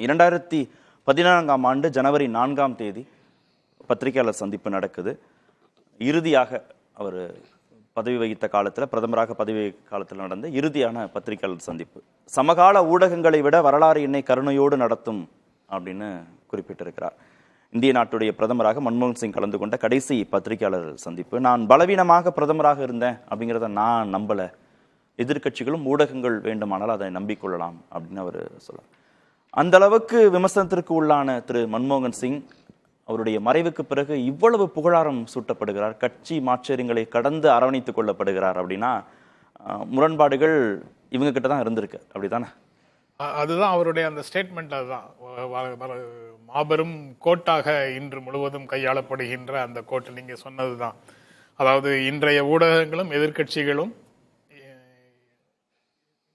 2014ஆம் ஆண்டு ஜனவரி 4ஆம் தேதி பத்திரிகையாளர் சந்திப்பு நடக்குது. இறுதியாக அவர் பதவி வகித்த காலத்தில், பிரதமராக பதவி வகித்த காலத்தில் நடந்த இறுதியான பத்திரிகையாளர் சந்திப்பு. சமகால ஊடகங்களை விட வரலாறு என்னை கருணையோடு நடத்தும் அப்படின்னு குறிப்பிட்டிருக்கிறார். இந்திய நாட்டுடைய பிரதமராக மன்மோகன் சிங் கலந்து கொண்ட கடைசி பத்திரிகையாளர் சந்திப்பு. நான் பலவீனமாக பிரதமராக இருந்தேன் அப்படிங்கிறத நான் நம்பலை, எதிர்கட்சிகளும் ஊடகங்கள் வேண்டுமானால் அதை நம்பிக்கொள்ளலாம் அப்படின்னு அவர் சொல்றார். அந்த அளவுக்கு விமர்சனத்திற்கு உள்ளான திரு மன்மோகன் சிங் அவருடைய மறைவுக்கு பிறகு இவ்வளவு புகழாரம் சூட்டப்படுகிறார், கட்சி மாற்றங்களை கடந்து அரவணைத்துக் கொள்ளப்படுகிறார் அப்படின்னா முரண்பாடுகள் இவங்க கிட்ட தான் இருந்திருக்கு, அப்படித்தானே? அதுதான் அவருடைய அந்த ஸ்டேட்மெண்ட். அதுதான் மாபெரும் கோட்டாக இன்று முழுவதும் கையாளப்படுகின்ற அந்த கோட்டு நீங்க சொன்னதுதான். அதாவது இன்றைய ஊடகங்களும் எதிர்கட்சிகளும்,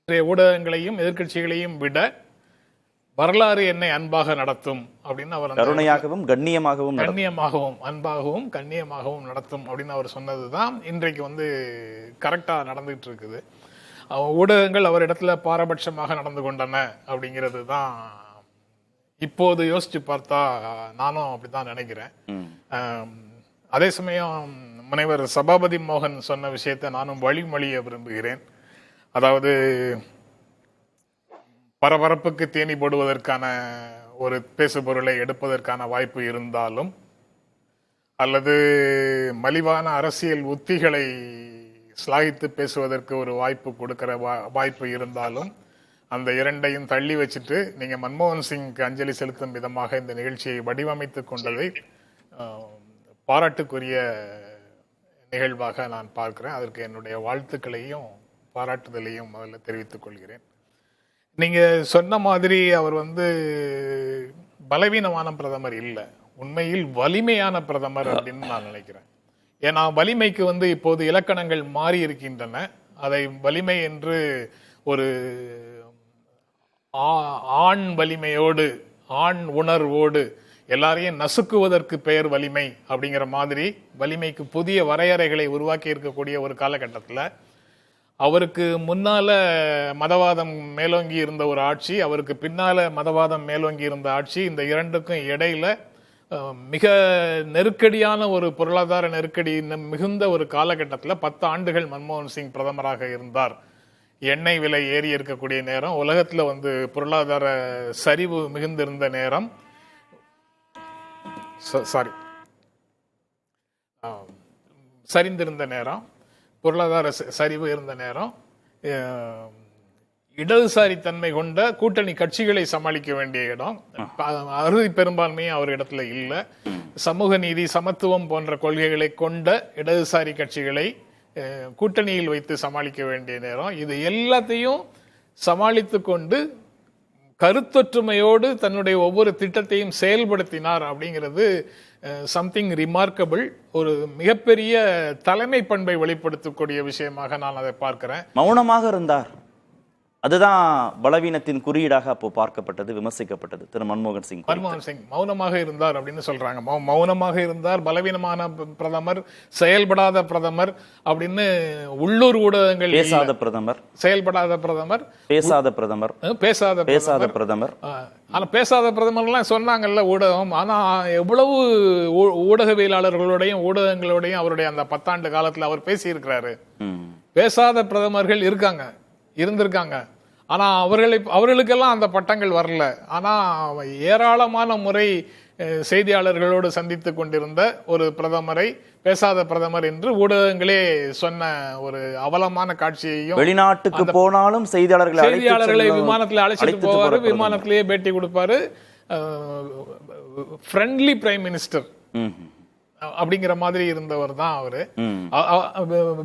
இன்றைய ஊடகங்களையும் எதிர்கட்சிகளையும் விட வரலாறு என்னை அன்பாக நடத்தும் அப்படின்னு அவர், கருணையாகவும் கண்ணியமாகவும் அன்பாகவும் கண்ணியமாகவும் நடத்தும் அப்படின்னு அவர் சொன்னதுதான் இன்றைக்கு கரெக்டா நடந்துகிட்டு இருக்குது. ஊடகங்கள் அவரிடத்துல பாரபட்சமாக நடந்து கொண்டன அப்படிங்கிறது தான் இப்போது யோசிச்சு பார்த்தா நானும் அப்படித்தான் நினைக்கிறேன். அதே சமயம் முனைவர் சபாபதி மோகன் சொன்ன விஷயத்தை நானும் வழிமொழிய விரும்புகிறேன். அதாவது பரபரப்புக்கு தேனி போடுவதற்கான ஒரு பேசுபொருளை எடுப்பதற்கான வாய்ப்பு இருந்தாலும், அல்லது மலிவான அரசியல் உத்திகளை ஸ்லாகித்து பேசுவதற்கு ஒரு வாய்ப்பு கொடுக்கிற வாய்ப்பு இருந்தாலும், அந்த இரண்டையும் தள்ளி வச்சுட்டு நீங்க மன்மோகன் சிங்க்கு அஞ்சலி செலுத்தும் விதமாக இந்த நிகழ்ச்சியை வடிவமைத்துக் கொண்டதை பாராட்டுக்குரிய நிகழ்வாக நான் பார்க்கிறேன். அதற்கு என்னுடைய வாழ்த்துக்களையும் பாராட்டுதலையும் முதல்ல தெரிவித்துக் கொள்கிறேன். நீங்க சொன்ன மாதிரி அவர் பலவீனமான பிரதமர் இல்லை, உண்மையில் வலிமையான பிரதமர் அப்படின்னு நான் நினைக்கிறேன். ஏன்னா வலிமைக்கு இப்போது இலக்கணங்கள் மாறி இருக்கின்றன. அதை வலிமை என்று ஒரு ஆண் வலிமையோடு, ஆண் உணர்வோடு எல்லாரையும் நசுக்குவதற்கு பெயர் வலிமை அப்படிங்கிற மாதிரி வலிமைக்கு புதிய வரையறைகளை உருவாக்கி இருக்கக்கூடிய ஒரு காலகட்டத்தில் அவருக்கு முன்னால மதவாதம் மேலோங்கி இருந்த ஒரு ஆட்சி, அவருக்கு பின்னால மதவாதம் மேலோங்கி இருந்த ஆட்சி, இந்த இரண்டுக்கும் இடையில மிக நெருக்கடியான ஒரு பொருளாதார நெருக்கடி மிகுந்த ஒரு காலகட்டத்தில் 10 ஆண்டுகள் மன்மோகன் சிங் பிரதமராக இருந்தார். எண்ணெய் விலை ஏறி இருக்கக்கூடிய நேரம், உலகத்துல பொருளாதார சரிவு மிகுந்திருந்த நேரம், சரிந்திருந்த நேரம், பொருளாதார சரிவு இருந்த நேரம், இடதுசாரி தன்மை கொண்ட கூட்டணி கட்சிகளை சமாளிக்க வேண்டிய இடம், அறுதி பெரும்பான்மையும் அவர் இடத்துல இல்ல, சமூக நீதி சமத்துவம் போன்ற கொள்கைகளை கொண்ட இடதுசாரி கட்சிகளை கூட்டணியில் வைத்து சமாளிக்க வேண்டிய நேரம். இது எல்லாத்தையும் சமாளித்து கொண்டு கருத்தொற்றுமையோடு தன்னுடைய ஒவ்வொரு திட்டத்தையும் செயல்படுத்தினார் அப்படிங்கிறது சம்திங் ரிமார்க்கபிள். ஒரு மிகப்பெரிய தலைமை பண்பை வெளிப்படுத்தக்கூடிய விஷயமாக நான் அதை பார்க்கிறேன். மௌனமாக இருந்தார், அதுதான் பலவீனத்தின் குறியீடாக அப்போ பார்க்கப்பட்டது, விமர்சிக்கப்பட்டது. திரு மன்மோகன் சிங் மௌனமாக இருந்தார் அப்படின்னு சொல்றாங்க. மௌனமாக இருந்தார், பலவீனமான பிரதமர், செயல்படாத பிரதமர் அப்படின்னு உள்ளூர் ஊடகங்கள், பேசாத பிரதமர், செயல்படாத பிரதமர், பேசாத பிரதமர், பேசாத பிரதமர். ஆனா பேசாத பிரதமர்லாம் சொன்னாங்கல்ல ஊடகம். ஆனா எவ்வளவு ஊடகவியலாளர்களோடையும் ஊடகங்களோடையும் அவருடைய அந்த 10 ஆண்டு காலத்துல அவர் பேசி இருக்கிறாரு. பேசாத பிரதமர்கள் இருந்திருக்காங்க. ஆனா அவர்களுக்கெல்லாம் அந்த பட்டங்கள் வரல. ஆனா ஏராளமான முறை செய்தியாளர்களோடு சந்தித்துக் கொண்டிருந்த ஒரு பிரதமரை பேசாத பிரதமர் என்று ஊடகங்களே சொன்ன ஒரு அவலமான காட்சியையும், வெளிநாட்டுக்கு போனாலும் செய்தியாளர்களை விமானத்தில் அழைச்சிட்டு போவாரு, விமானத்திலேயே பேட்டி கொடுப்பாரு, ஃப்ரெண்ட்லி பிரைம் மினிஸ்டர் அப்படிங்கிற மாதிரி இருந்தவர் தான் அவரு.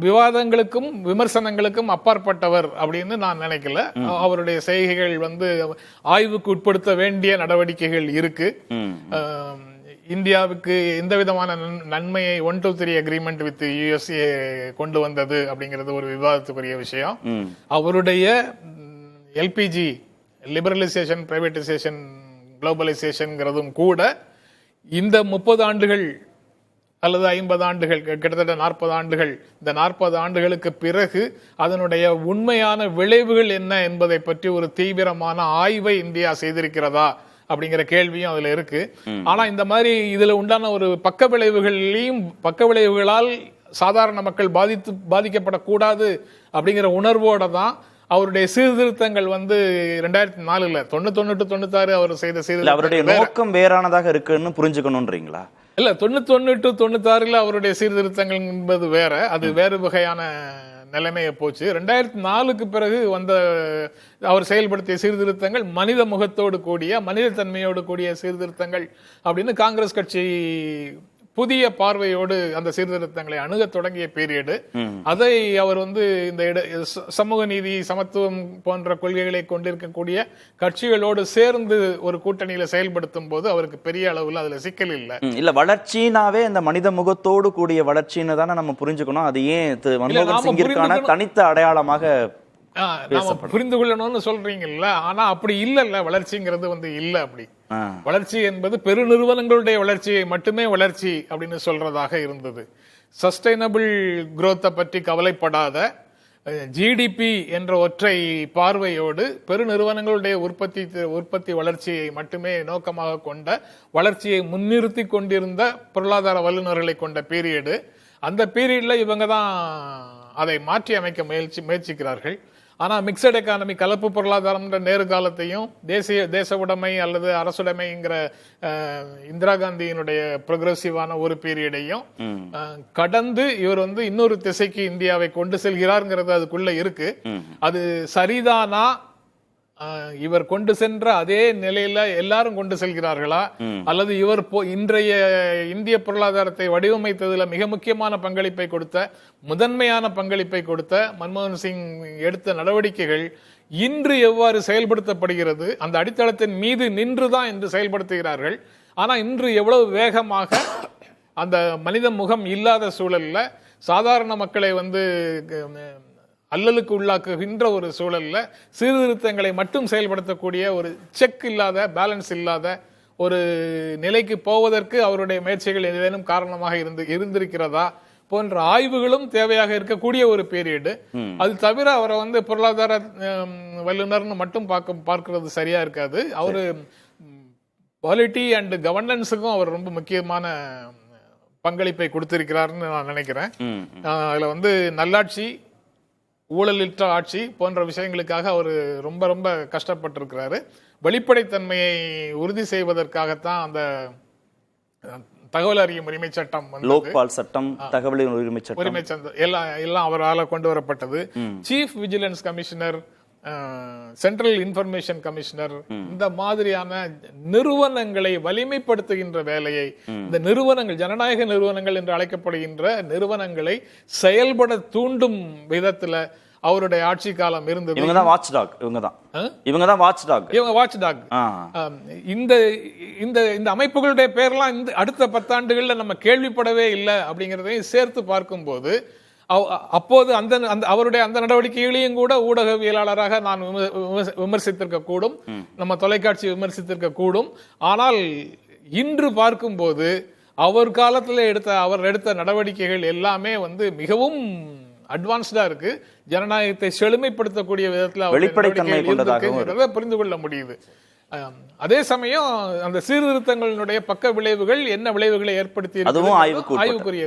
விவாதங்களுக்கும் விமர்சனங்களுக்கும் அப்பாற்பட்டவர் அப்படின்னு நான் நினைக்கல. அவருடைய செய்கைகள் ஆய்வுக்கு உட்படுத்த வேண்டிய நடவடிக்கைகள் இருக்கு. இந்தியாவுக்கு எந்த விதமான நன்மையை 1-2-3 அக்ரிமெண்ட் வித் USA கொண்டு வந்தது அப்படிங்கிறது ஒரு விவாதத்துக்குரிய விஷயம். அவருடைய LPG லிபரலைசேஷன், பிரைவேடைசேஷன், குளோபலைசேஷன் கூட இந்த 30 ஆண்டுகள் அல்லது 50 ஆண்டுகள், கிட்டத்தட்ட 40 ஆண்டுகள், இந்த 40 ஆண்டுகளுக்கு பிறகு அதனுடைய உண்மையான விளைவுகள் என்ன என்பதை பற்றி ஒரு தீவிரமான ஆய்வை இந்தியா செய்திருக்கிறதா அப்படிங்கிற கேள்வியும் அதுல இருக்கு. ஆனா இந்த மாதிரி இதுல உண்டான ஒரு பக்க விளைவுகளால் சாதாரண மக்கள் பாதிக்கப்படக்கூடாது அப்படிங்கிற உணர்வோட தான் அவருடைய சீர்திருத்தங்கள் 2004 91 96 அவர் செய்த சீர்திருத்தம். அவருடைய நோக்கம் வேறானதாக இருக்குன்னு புரிஞ்சுக்கணும்ன்றீங்களா? இல்ல 91 96 அவருடைய சீர்திருத்தங்கள் என்பது வேற, அது வேறு வகையான நிலைமையை போச்சு. 2004 பிறகு அவர் செயல்படுத்திய சீர்திருத்தங்கள் மனித முகத்தோடு கூடிய, மனித தன்மையோடு கூடிய சீர்திருத்தங்கள் அப்படின்னு காங்கிரஸ் கட்சி புதிய பார்வையோடு அந்த சீர்திருத்தங்களை அணுக தொடங்கிய பீரியடு. அதை அவர் இந்த சமூக நீதி, சமத்துவம் போன்ற கொள்கைகளை கொண்டிருக்கக்கூடிய கட்சிகளோடு சேர்ந்து ஒரு கூட்டணியில செயல்படுத்தும் போது அவருக்கு பெரிய அளவுல அதுல சிக்கல் இல்ல. வளர்ச்சினாவே இந்த மனித முகத்தோடு கூடிய வளர்ச்சின்னு தானே நம்ம புரிஞ்சுக்கணும். அது ஏன் மன்மோகன் சிங்கிற்கான தனித்த அடையாளமாக நாம புரிந்து கொள்ளணும்னு சொல்றீங்கல்ல, ஆனா அப்படி இல்ல. வளர்ச்சிங்கிறது இல்ல. அப்படி வளர்ச்சி என்பது பெருநிறுவனங்களுடைய வளர்ச்சியை மட்டுமே வளர்ச்சி அப்படின்னு சொல்றதாக இருந்தது. சஸ்டைனபிள் குரோத்தை பற்றி கவலைப்படாத, ஜிடிபி என்ற ஒற்றை பார்வையோடு பெருநிறுவனங்களுடைய உற்பத்தி வளர்ச்சியை மட்டுமே நோக்கமாக கொண்ட, வளர்ச்சியை முன்னிறுத்தி கொண்டிருந்த பொருளாதார வல்லுநர்களை கொண்ட பீரியடு. அந்த பீரியட்ல இவங்க தான் அதை மாற்றி அமைக்க முயற்சிக்கிறார்கள். ஆனா மிக்சட் எக்கானமி, கலப்பு பொருளாதாரம் நேரு காலத்தையும், தேச உடைமை அல்லது அரசுடைமைங்கிற இந்திரா காந்தியினுடைய ப்ரோக்ரசிவான ஒரு பீரியடையும் கடந்து இவர் இன்னொரு திசைக்கு இந்தியாவை கொண்டு செல்கிறார்ங்கிறது அதுக்குள்ள இருக்கு. அது சரிதானா? இவர் கொண்டு சென்ற அதே நிலையில எல்லாரும் கொண்டு செல்கிறார்களா, அல்லது இவர் இன்றைய இந்திய பொருளாதாரத்தை வடிவமைத்ததுல மிக முக்கியமான பங்களிப்பை கொடுத்த, முதன்மையான பங்களிப்பை கொடுத்த மன்மோகன் சிங் எடுத்த நடவடிக்கைகள் இன்று எவ்வாறு செயல்படுத்தப்படுகிறது, அந்த அடித்தளத்தின் மீது நின்றுதான் என்று செயல்படுத்துகிறார்கள். ஆனா இன்று எவ்வளவு வேகமாக அந்த மனித முகம் இல்லாத சூழல்ல சாதாரண மக்களை அல்லலுக்கு உள்ளாக்குகின்ற ஒரு சூழல்ல சீர்திருத்தங்களை மட்டும் செயல்படுத்தக்கூடிய, ஒரு செக் இல்லாத, பேலன்ஸ் இல்லாத ஒரு நிலைக்கு போவதற்கு அவருடைய முயற்சிகள் ஏதேனும் காரணமாக இருந்திருக்கிறதா போன்ற ஆய்வுகளும் தேவையாக இருக்கக்கூடிய ஒரு பீரியடு. அது தவிர அவரை பொருளாதார வல்லுநர்னு மட்டும் பார்க்கிறது சரியா இருக்காது. அவரு பாலிட்டி அண்ட் கவர்னன்ஸுக்கும் அவர் ரொம்ப முக்கியமான பங்களிப்பை கொடுத்திருக்கிறார்னு நான் நினைக்கிறேன். அதுல நல்லாட்சி, ஊழலிட்ட ஆட்சி போன்ற விஷயங்களுக்காக அவர் ரொம்ப ரொம்ப கஷ்டப்பட்டிருக்கிறாரு. வெளிப்படைத்தன்மையை உறுதி செய்வதற்காகத்தான் அந்த தகவல் அறியும் உரிமை சட்டம், லோக்பால் சட்டம், தகவல் உரிமை சட்டம் எல்லாம் அவரால் கொண்டு வரப்பட்டது. Chief vigilance commissioner, central information commissioner, இந்த மாதிரியான நிறுவனங்களை வலிமைப்படுத்துகின்ற வேலையை, இந்த நிறுவனங்கள், ஜனநாயக நிறுவனங்கள் என்று அழைக்கப்படுகின்ற நிறுவனங்களை செயல்பட தூண்டும் விதத்துல அவருடைய ஆட்சி காலம் இருந்தது. இவங்க தான் வாட்ச் டாக். இந்த அமைப்புகளுடைய பேர்லாம் அடுத்த 10 ஆண்டுகள்ல நம்ம கேள்விப்படவே இல்லை அப்படிங்கறதையும் சேர்த்து பார்க்கும்போது, அப்போது அவருடைய அந்த நடவடிக்கைகளையும் கூட ஊடகவியலாளராக நான் விமர்சித்திருக்க கூடும், நம்ம தொலைக்காட்சி விமர்சித்திருக்க கூடும். ஆனால் இன்று பார்க்கும்போது அவர் காலத்துல அவர் எடுத்த நடவடிக்கைகள் எல்லாமே மிகவும் அட்வான்ஸ்டா இருக்கு. ஜனநாயகத்தை செழுமைப்படுத்தக்கூடிய விதத்துல வெளிப்படைத்தன்மை புரிந்து கொள்ள முடியுது. அதே சமயம் அந்த சீர்திருத்தங்களினுடைய பக்க விளைவுகள் என்ன விளைவுகளை ஏற்படுத்தி, ஆய்வுக்குரிய